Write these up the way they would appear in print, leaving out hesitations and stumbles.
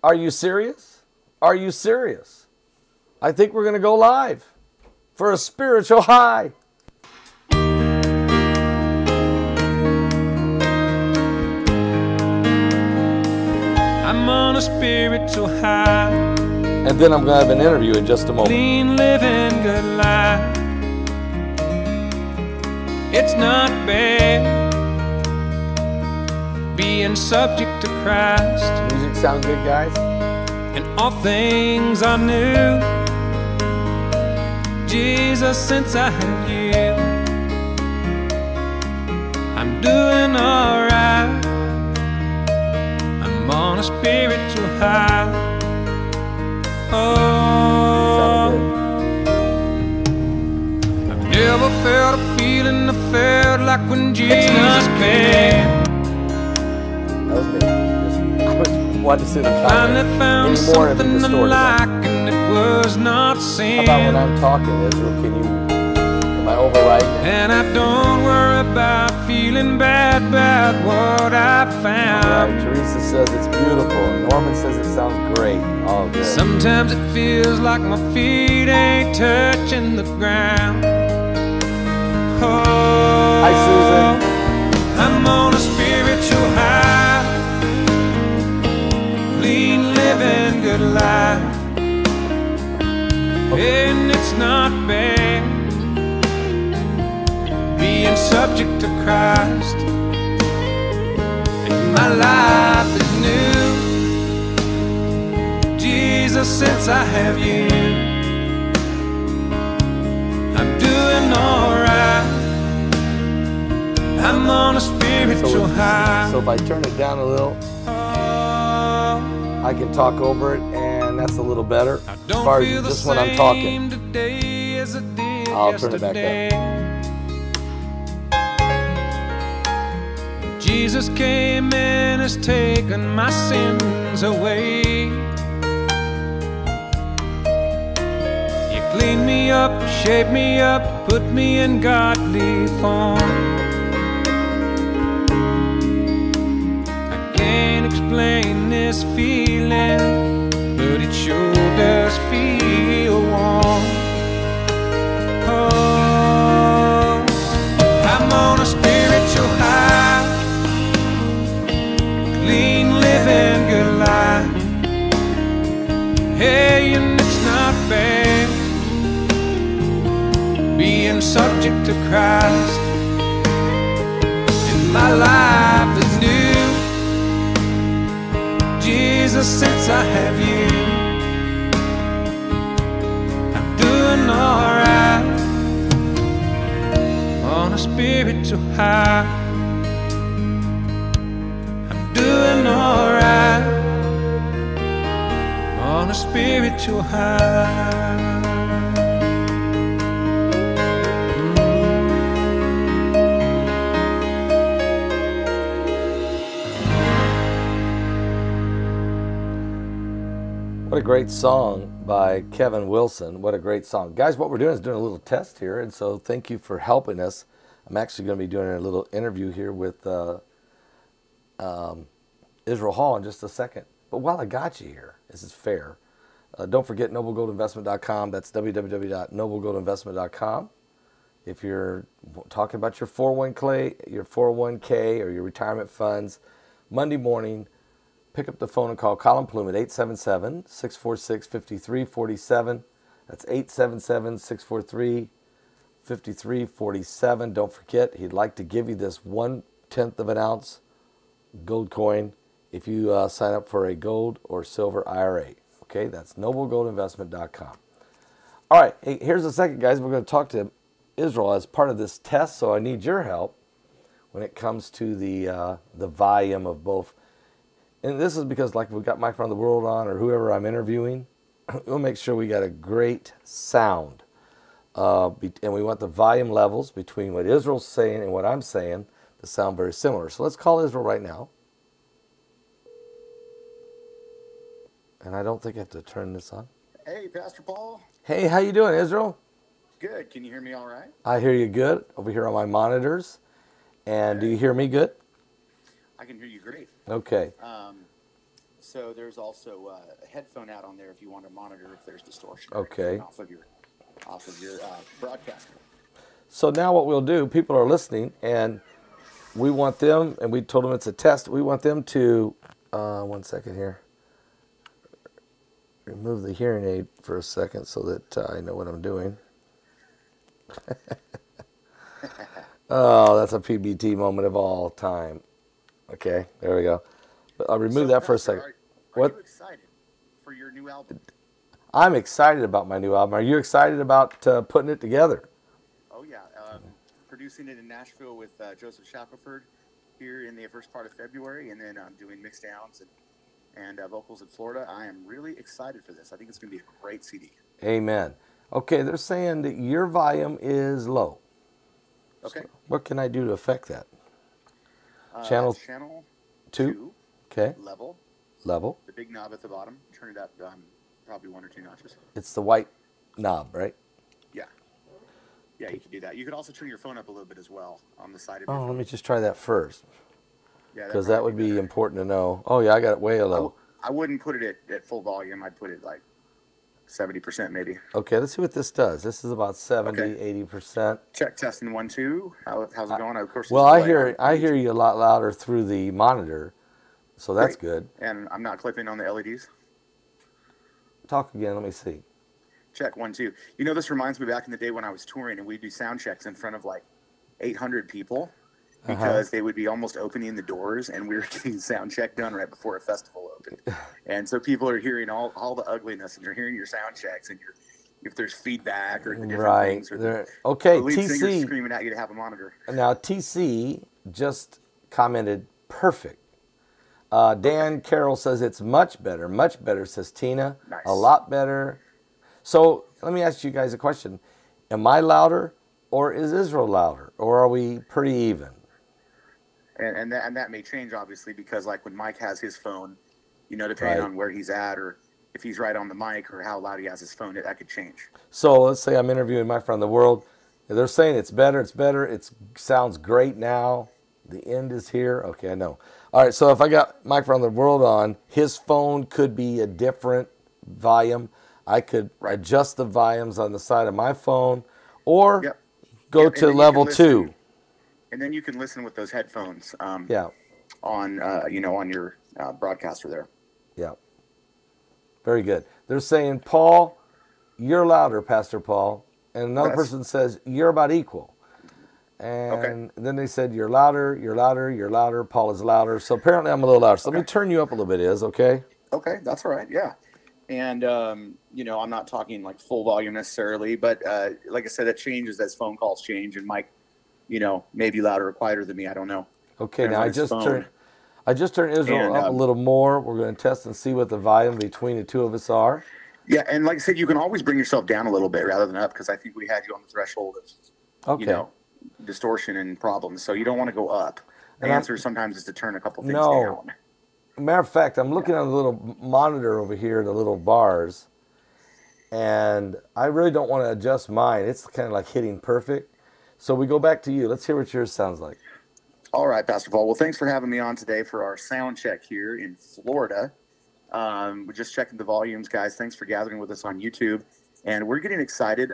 Are you serious? Are you serious? I think we're going to go live for a spiritual high. I'm on a spiritual high. And then I'm going to have an interview in just a moment. Clean living, good life. It's not bad being subject to Christ. Music sound good, guys? And all things are new. Jesus, since I have you, I'm doing alright. I'm on a spiritual high. Oh, I've never felt a feeling I felt like when Jesus came. That was me. I was wanting to see the Finally found something I like, like, and it was not sin. How about when I'm talking, Israel? Am I overriding it? And I don't worry about feeling bad about what I found. Right. Teresa says it's beautiful. Norman says it sounds great. All good. Sometimes it feels like my feet ain't touching the ground. Oh, hi, Susan. I'm on a spiritual high. Clean living, good life. And it's not bad being subject to Christ. And my life is new. Jesus, since I have you, I'm doing alright. I'm on a spiritual high. So if I turn it down a little, I can talk over it, and that's a little better. As far as just when I'm talking, I'll turn it back up. Jesus came and has taken my sins away. You cleaned me up, shaped me up, put me in godly form. Explain this feeling, but it sure does feel warm. Oh, I'm on a spiritual high. Clean living, good life. Hey, and it's not bad being subject to Christ. And my life is new. Jesus, since I have you, I'm doing alright. On a spiritual high, I'm doing alright. On a spiritual high. What a great song by Kevin Wilson. What a great song. Guys, what we're doing is doing a little test here, and so thank you for helping us. I'm actually going to be doing a little interview here with Israel Hall in just a second. But while I got you here, this is fair. Don't forget noblegoldinvestment.com. That's www.noblegoldinvestment.com. If you're talking about your 401k or your retirement funds, Monday morning, pick up the phone and call Colin Plume at 877-646-5347. That's 877-643-5347. Don't forget, he'd like to give you this 1/10 of an ounce gold coin if you sign up for a gold or silver IRA. Okay, that's noblegoldinvestment.com. All right, hey, here's the second, guys. We're going to talk to Israel as part of this test, so I need your help when it comes to the volume of both. And this is because, like, we've got Mike Around the World on or whoever I'm interviewing, we'll make sure we got a great sound. And we want the volume levels between what Israel's saying and what I'm saying to sound very similar. So let's call Israel right now. And I don't think I have to turn this on. Hey, Pastor Paul. Hey, how you doing, Israel? Good. Can you hear me all right? I hear you good over here on my monitors. And do you hear me good? I can hear you great. Okay. so there's also a headphone out on there if you want to monitor if there's distortion Okay. off of your broadcaster. So now what we'll do, people are listening, and we want them, and we told them it's a test, we want them to, 1 second here, remove the hearing aid for a second so that I know what I'm doing. Oh, that's a PBT moment of all time. Okay, there we go. But I'll remove that for a second. Are you excited for your new album? I'm excited about my new album. Are you excited about putting it together? Oh, yeah. Producing it in Nashville with Joseph Shackelford here in the first part of February, and then doing mix downs and vocals in Florida. I am really excited for this. I think it's going to be a great CD. Amen. Okay, they're saying that your volume is low. Okay. So what can I do to affect that? Channel 2. Okay. Level. The big knob at the bottom. Turn it up probably 1 or 2 notches. It's the white knob, right? Yeah. Yeah, you can do that. You could also turn your phone up a little bit as well on the side of your phone. Let me just try that first. Yeah, because that would be important to know. Oh, yeah, I got it way low. I wouldn't put it at full volume. I'd put it like 70% maybe. Okay, let's see what this does. This is about 70, Okay. 80%. Check, testing 1, 2. How's it going? Of course. Well, I hear you a lot louder through the monitor, so that's good. And I'm not clipping on the LEDs. Talk again. Let me see. Check 1, 2. You know, this reminds me back in the day when I was touring and we'd do sound checks in front of like 800 people because they would be almost opening the doors and we were getting sound check done right before a festival opened. And so people are hearing all the ugliness and you're hearing your sound checks and if there's feedback or the different things. Or the lead singer's screaming at you to have a monitor. Now, TC just commented, perfect. Dan Carroll says it's much better, says Tina. Nice. A lot better. So let me ask you guys a question. Am I louder or is Israel louder? Or are we pretty even? And that may change, obviously, because like when Mike has his phone, you know, depending on where he's at or if he's right on the mic or how loud he has his phone, that could change. So let's say I'm interviewing Mike from the world. They're saying it's better. It sounds great now. The end is here. Okay, I know. All right, so if I got Mike from the world on, his phone could be a different volume. I could adjust the volumes on the side of my phone or go to level 2. And then you can listen with those headphones on your broadcaster there. Yeah. Very good. They're saying, Paul, you're louder, Pastor Paul. And another person says, you're about equal. And then they said, you're louder. Paul is louder. So apparently I'm a little louder. So let me turn you up a little bit, okay? Okay, that's all right, yeah. And, I'm not talking like full volume necessarily, but like I said, it changes as phone calls change. And Mike, maybe louder or quieter than me. I don't know. Okay, now I just turned Israel up a little more. We're going to test and see what the volume between the two of us are. Yeah, and like I said, you can always bring yourself down a little bit rather than up because I think we had you on the threshold of, distortion and problems. So you don't want to go up. The answer sometimes is to turn a couple things down. Matter of fact, I'm looking at the little monitor over here, the little bars, and I really don't want to adjust mine. It's kind of like hitting perfect. So we go back to you. Let's hear what yours sounds like. All right, Pastor Paul. Well, thanks for having me on today for our sound check here in Florida. We're just checking the volumes, guys. Thanks for gathering with us on YouTube. And we're getting excited.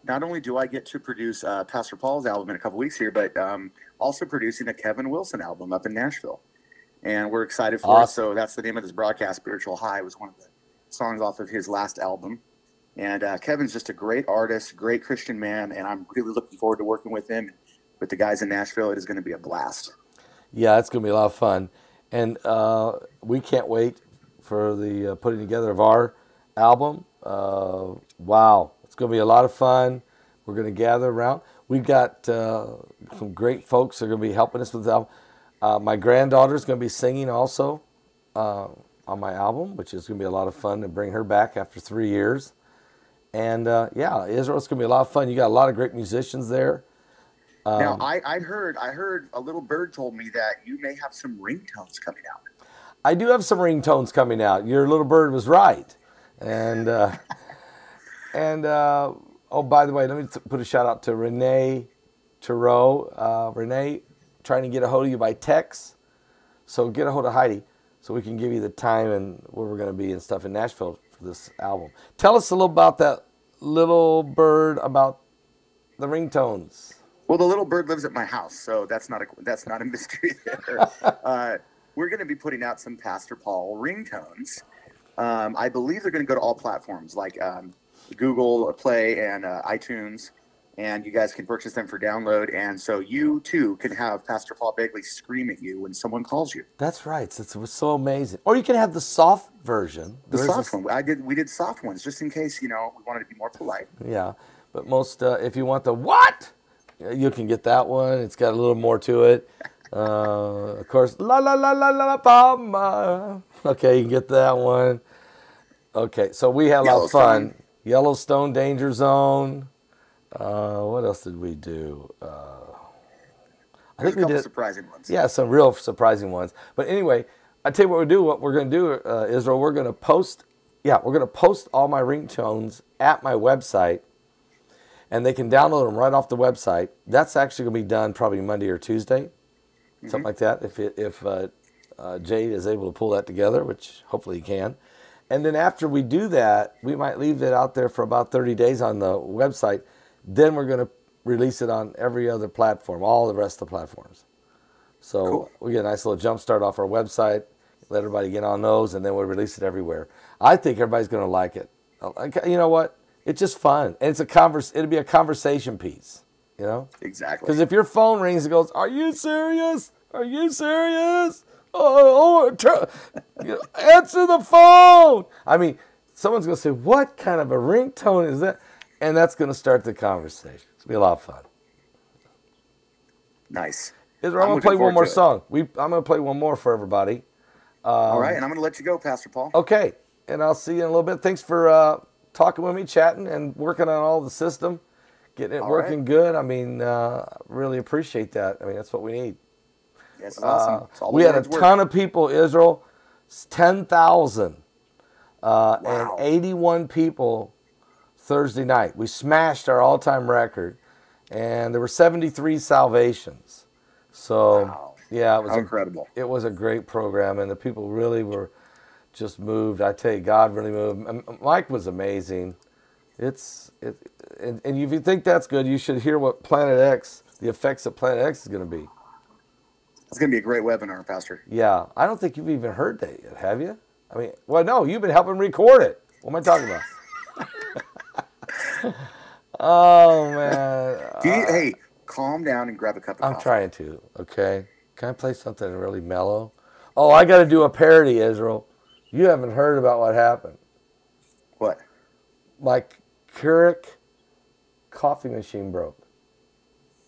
Not only do I get to produce Pastor Paul's album in a couple weeks here, but also producing a Kevin Wilson album up in Nashville. And we're excited for it. So that's the name of this broadcast, Spiritual High, was one of the songs off of his last album. And Kevin's just a great artist, great Christian man, and I'm really looking forward to working with him. With the guys in Nashville, it is going to be a blast. Yeah, it's going to be a lot of fun. And we can't wait for the putting together of our album. Wow, it's going to be a lot of fun. We're going to gather around. We've got some great folks that are going to be helping us with the album. My granddaughter's going to be singing also on my album, which is going to be a lot of fun to bring her back after 3 years. And Israel, it's going to be a lot of fun. You got a lot of great musicians there. Now, I heard a little bird told me that you may have some ringtones coming out. I do have some ringtones coming out. Your little bird was right. And by the way, let me put a shout out to Renee Thoreau. Renee, trying to get a hold of you by text. So get a hold of Heidi. so we can give you the time and where we're going to be and stuff in Nashville for this album. Tell us a little about that little bird, about the ringtones. Well, the little bird lives at my house, so that's not a mystery there. We're going to be putting out some Pastor Paul ringtones. I believe they're going to go to all platforms like Google Play and iTunes, and you guys can purchase them for download. And so you too can have Pastor Paul Begley scream at you when someone calls you. That's right. It was so amazing. Or you can have the soft version. The soft one. We did soft ones just in case, we wanted to be more polite. Yeah, but most if you want the what, you can get that one. It's got a little more to it. Of course, la la la la la palma. Okay, you can get that one. Okay, so we had a lot of fun. Yellowstone Danger Zone. What else did we do? I think we did surprising ones. Yeah, some real surprising ones. But anyway, I tell you what we do. What we're going to do, Israel, we're going to post. Yeah, we're going to post all my ringtones at my website, and they can download them right off the website. That's actually going to be done probably Monday or Tuesday, something like that. If Jade is able to pull that together, which hopefully he can. And then after we do that, we might leave it out there for about 30 days on the website. Then we're going to release it on every other platform, all the rest of the platforms. So cool. We get a nice little jump start off our website, let everybody get on those, and then we'll release it everywhere. I think everybody's going to like it. You know what? It's just fun. And it'll be a conversation piece, Exactly. Because if your phone rings and goes, "Are you serious? Are you serious? Answer the phone." I mean, someone's going to say, "What kind of a ringtone is that?" And that's going to start the conversation. It's going to be a lot of fun. Nice. I'm going to play one more song. I'm going to play one more for everybody. All right, and I'm going to let you go, Pastor Paul. Okay, and I'll see you in a little bit. Thanks for talking with me, chatting, and working on all the system, getting it working good. I mean, really appreciate that. I mean, that's what we need. That's awesome. We had a ton of people, Israel, 10,000, and 81 people Thursday night. We smashed our all-time record, and there were 73 salvations. So, yeah, it was incredible. It was a great program, and the people really were just moved. I tell you, God really moved. Mike was amazing. And if you think that's good, you should hear what Planet X, the effects of Planet X is going to be. It's going to be a great webinar, Pastor. Yeah, I don't think you've even heard that yet, have you? I mean, well, no, you've been helping record it. What am I talking about? Oh, man. Hey, calm down and grab a cup of coffee. I'm trying to, okay? Can I play something really mellow? Oh, I got to do a parody, Israel. You haven't heard about what happened. What? My Keurig coffee machine broke.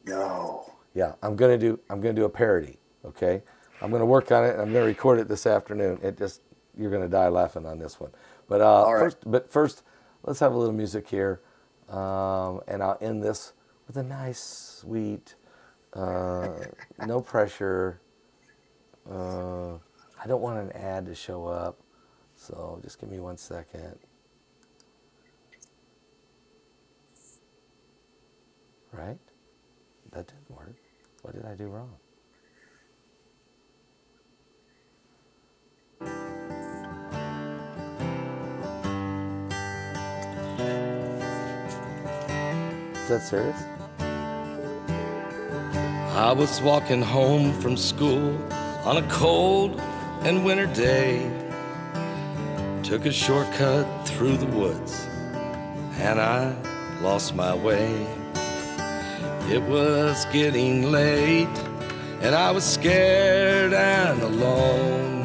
No. Yeah, I'm gonna do a parody, okay? I'm going to work on it, and I'm going to record it this afternoon. You're going to die laughing on this one. But first, let's have a little music here, and I'll end this with a nice, sweet, no pressure. I don't want an ad to show up, so just give me 1 second. Right? That didn't work. What did I do wrong? Is that serious? I was walking home from school on a cold and winter day. Took a shortcut through the woods and I lost my way. It was getting late and I was scared and alone.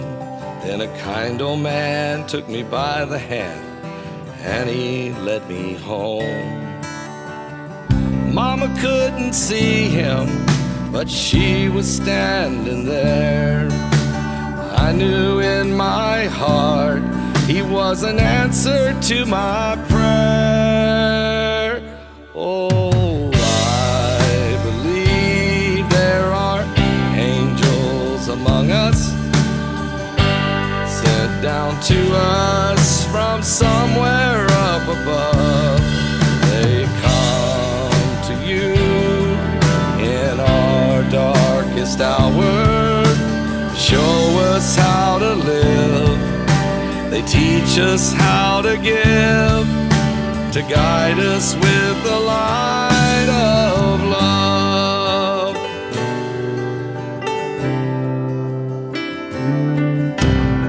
Then a kind old man took me by the hand and he led me home. Mama couldn't see him, but she was standing there. I knew in my heart he was an answer to my prayer. Oh, I believe there are angels among us, sent down to us from somewhere up above. They come to you in our darkest hour, show us us how to live. They teach us how to give, to guide us with the light of love.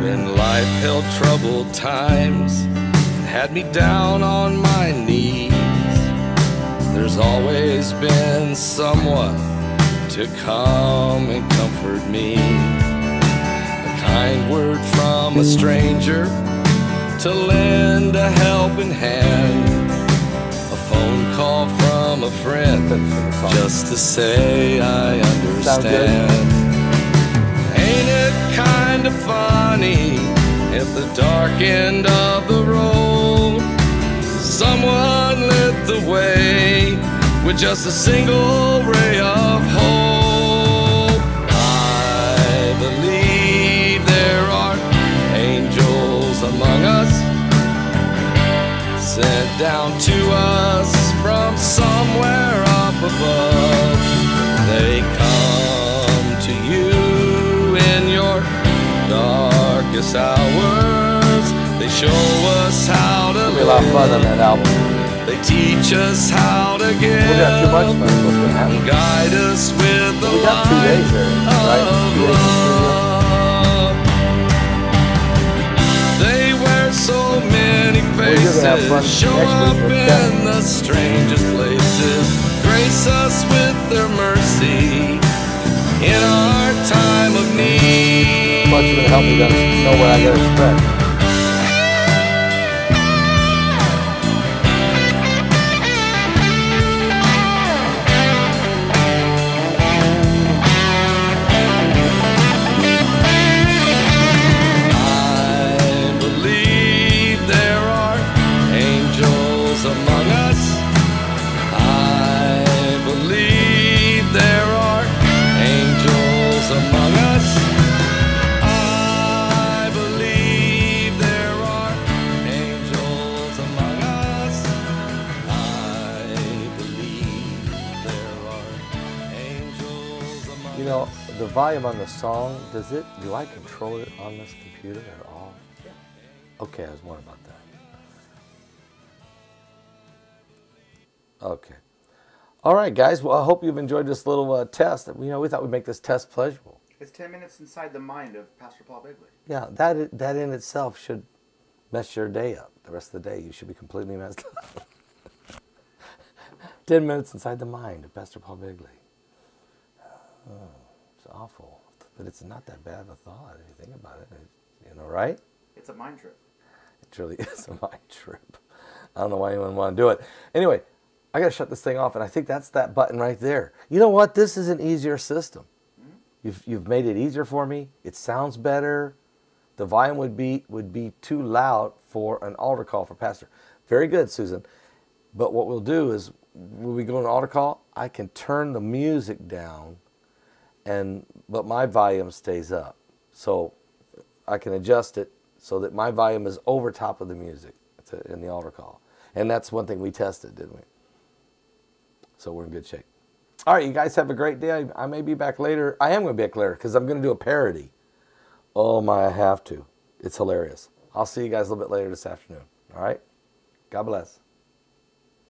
When life held troubled times, had me down on my knees, there's always been someone to come and comfort me. A kind word from a stranger to lend a helping hand, a phone call from a friend just to say I understand. Ain't it kind of funny at the dark end of the road, someone lit the way with just a single ray of hope. I believe there are angels among us, sent down to us from somewhere up above. They come to you in your darkest hours. They show us how to It'll be a lot of fun on that album. They teach us how to give. We'll have too much fun. What's going to happen? Guide us with the We got 2 days there, right? 2 days in studio. love. They wear so many Well, you're gonna have fun faces, show next week up with in Ken. the strangest places, grace us with their mercy in our time of need. Bunch of it help me know what I got to expect. I believe there are angels among us. I believe there are angels among us. I believe there are angels among us. I believe there are angels among us. You know, the volume on the song, do I control it on this computer at all? Yeah. Okay, I was wondering about that. Okay. All right, guys. Well, I hope you've enjoyed this little test. You know, we thought we'd make this test pleasurable. It's 10 minutes inside the mind of Pastor Paul Begley. Yeah, that in itself should mess your day up. The rest of the day, you should be completely messed up. 10 minutes inside the mind of Pastor Paul Begley. Oh, it's awful, but it's not that bad of a thought if you think about it. You know, right? It's a mind trip. It truly is a mind trip. I don't know why anyone would want to do it. Anyway, I got to shut this thing off, and I think that's that button right there. You know what? This is an easier system. You've made it easier for me. It sounds better. The volume would be too loud for an altar call for pastor. Very good, Susan. But what we'll do is when we go to an altar call, I can turn the music down, but my volume stays up. So I can adjust it so that my volume is over top of the music in the altar call. And that's one thing we tested, didn't we? So we're in good shape. All right, you guys have a great day. I may be back later. I am going to be back later because I'm going to do a parody. Oh my, I have to. It's hilarious. I'll see you guys a little bit later this afternoon. All right? God bless.